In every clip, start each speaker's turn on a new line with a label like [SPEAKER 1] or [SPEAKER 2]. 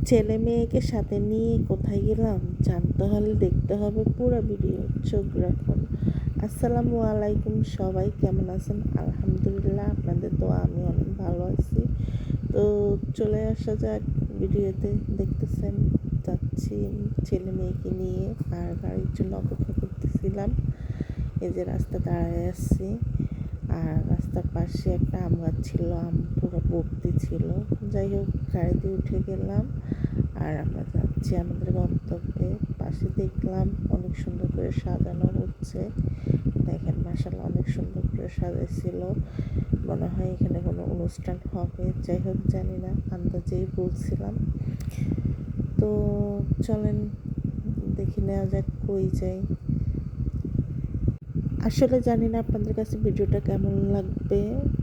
[SPEAKER 1] ছেলে মেয়েকে সাথে নিয়ে কোথায় গেলাম জানতে হলে দেখতে হবে পুরো ভিডিও, চোখ রাখুন। আসসালামু আলাইকুম, সবাই কেমন আছেন? আলহামদুলিল্লাহ, আপনাদের দোয়া আমি অনেক ভালো আছি। তো চলে আসা যাক ভিডিওতে। দেখতেছেন যাচ্ছি ছেলে মেয়েকে নিয়ে, আর গাড়ির জন্য অপেক্ষা করতেছিলাম। এই যে রাস্তা দাঁড়ায় আসছি, আর রাস্তার পাশে একটা আম গাছ ছিল, আম পুরো ভর্তি ছিল। যাই হোক, গাড়িতে উঠে গেলাম আর আমরা যাচ্ছি আমাদের গন্তব্যে। পাশে দেখলাম অনেক সুন্দর করে সাজানো হচ্ছে। দেখেন মাশাআল্লাহ, অনেক সুন্দর করে সাজাইছিল। মনে হয় এখানে কোনো অনুষ্ঠান হবে। যাই হোক, জানি না, আন্দাজেই বলছিলাম। তো চলেন দেখে নেওয়া যাক কই যাই। আসলে জানি না আপনাদের কাছে ভিডিওটা কেমন লাগবে,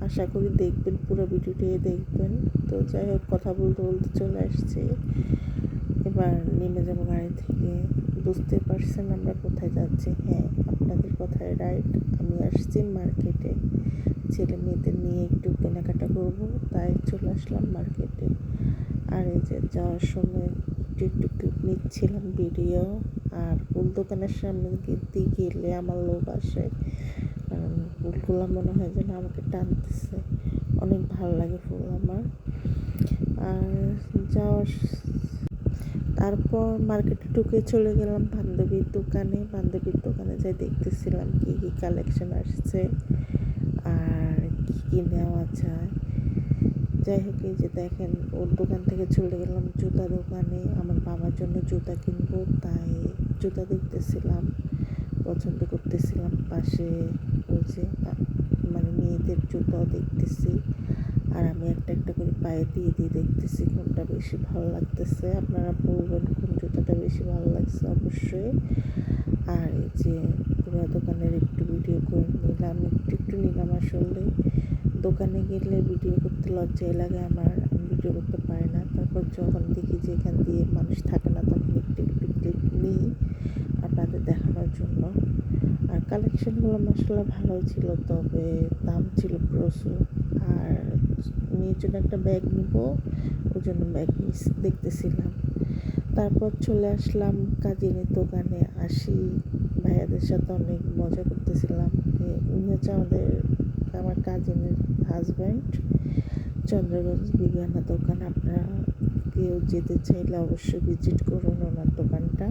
[SPEAKER 1] আশা করি দেখবেন, পুরো ভিডিওটাই দেখবেন। তো যাই হোক, কথা বলতে বলতে চলে আসছি। এবার নেমে যাবো গাড়ি থেকে। বুঝতে পারছেন আমরা কোথায় যাচ্ছি? হ্যাঁ, আপনাদের কথায় রাইট, আমি আসছি মার্কেটে। ছেলে মেয়েদের নিয়ে একটু কেনাকাটা করব, তাই চলে আসলাম মার্কেটে। আর এই যে যাওয়ার সময় একটু একটু ক্লিপ নিচ্ছিলাম ভিডিও। আর ফুল দোকানের সামনে দিয়ে গেলে আমার লোভ আসে, কারণ ফুলগুলো মনে হয় যেন আমাকে টানতেছে। অনেক ভালো লাগে ফুল আমার। আর যাওয়ার তারপর মার্কেটে ঢুকে চলে গেলাম বান্ধবীর দোকানে যাই দেখতেছিলাম কী কী কালেকশন আসছে আর কী কী নেওয়া যায়। যাই হোক, এই যে দেখেন, ওর দোকান থেকে চলে গেলাম জুতা দোকানে। আমার বাবার জন্য জুতা কিনবো, তাই জুতা দেখতেছিলাম, পছন্দ করতেছিলাম। পাশে ওই যে মানে মেয়েদের জুতাও দেখতেছি, আর আমি একটা একটা করে পায়ে দিয়ে দিয়ে দেখতেছি কোনটা বেশি ভালো লাগতেছে। আপনারা বলবেন কোন জুতাটা বেশি ভালো লাগছে অবশ্যই। আর এই যে পুরো দোকানের একটু ভিডিও করে নিলাম, একটু নিলাম। আসলে দোকানে গেলে ভিডিও করতে লজ্জাই লাগে আমার, আমি ভিডিও করতে পারি না। তারপর যখন দেখি যে এখান দিয়ে মানুষ থাকে না, তখন একটু একটু ক্লিপ নিই আপনাদের দেখানোর জন্য। আর কালেকশনগুলো মাসাল্লাহ ভালোই ছিল, তবে দাম ছিল প্রচুর। আর মেয়ের জন্য একটা ব্যাগ নিব, ওই জন্য ব্যাগ দেখতেছিলাম। তারপর চলে আসলাম কাজিনের দোকানে। ভাইয়াদের সাথে অনেক মজা করতেছিলাম। উনি হচ্ছে আমার কাজিনের হাজব্যান্ড। চন্দ্রগঞ্জ বিবিয়ানা দোকান, আপনারা কেউ যেতে চাইলে অবশ্যই ভিজিট করুন ওনার দোকানটা।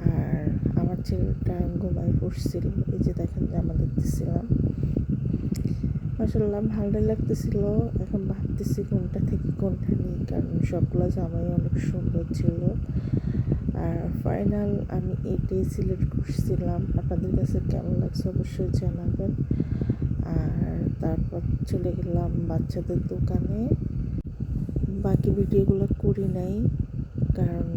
[SPEAKER 1] আর আমার ছেলেটা ঘুমায় পড়ছিল। এই যে দেখেন জামা দেখতেছিলাম, মাশাআল্লাহ ভালোই লাগতেছিল। এখন ভাবতেছি কোনটা থেকে কোনটা নিই, কারণ সবগুলো জামাই অনেক সুন্দর ছিল। আর ফাইনাল আমি এটাই সিলেক্ট করছিলাম। আপনাদের কাছে কেমন লাগছে অবশ্যই জানাবেন। আর তারপর চলে গেলাম বাচ্চাদের দোকানে। বাকি ভিডিওগুলো করি নাই, কারণ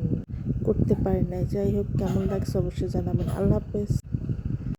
[SPEAKER 1] করতে পারি নাই। যাই হোক, কেমন লাগছে অবশ্যই জানাবেন। আল্লাহ হাফেজ।